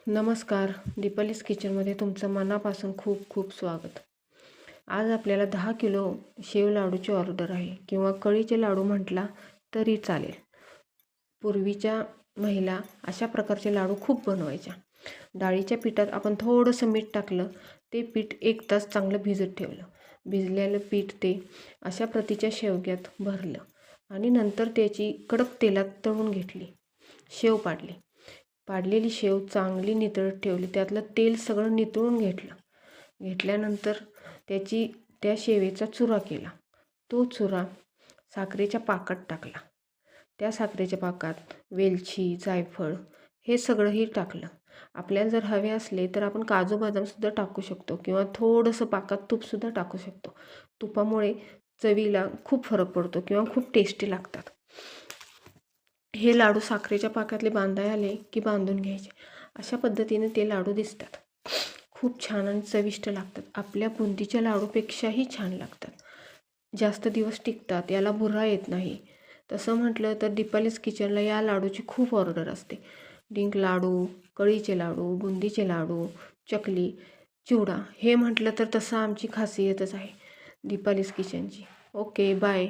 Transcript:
नमस्कार. दीपालीज किचनमध्ये तुमचं मनापासून खूप खूप स्वागत. आज आपल्याला 10 किलो शेव लाडूची ऑर्डर आहे किंवा कळीचे लाडू म्हटला तरी चालेल. पूर्वीच्या महिला अशा प्रकारचे लाडू खूप बनवायच्या. डाळीच्या पिठात आपण थोडंसं मीठ टाकलं, ते पीठ 1 तास चांगलं भिजत ठेवलं. भिजलेलं पीठ ते अशा प्रतीच्या शेवग्यात भरलं आणि नंतर त्याची कडक तेलात तळून घेतली. शेव पाडलेली शेव चांगली नितळत ठेवली. त्यातलं तेल सगळं नितळून घेतल्यानंतर त्या शेवेचा चुरा केला. तो चुरा साखरेच्या पाकात टाकला. त्या साखरेच्या पाकात वेलची, जायफळ हे सगळंही टाकलं. आपल्याला जर हवे असले तर आपण काजू बदामसुद्धा टाकू शकतो किंवा थोडंसं पाकात तूपसुद्धा टाकू शकतो. तुपामुळे चवीला खूप फरक पडतो किंवा खूप टेस्टी लागतात. हे लाडू साखरेच्या पाकातले बांधायला आले की बांधून घ्यायचे. अशा पद्धतीने ते लाडू दिसतात. खूप छान आणि चविष्ट लागतात. आपल्या बुंदीच्या लाडूपेक्षाही छान लागतात. जास्त दिवस टिकतात. याला भुरा येत नाही. तसं म्हटलं तर दीपालीज किचनला या लाडूची खूप ऑर्डर असते. डिंक लाडू, कळीचे लाडू, बुंदीचे लाडू, चकली, चिवडा हे म्हटलं तर तसं आमची खासियतच आहे दीपालीज किचनची. Okay, bye.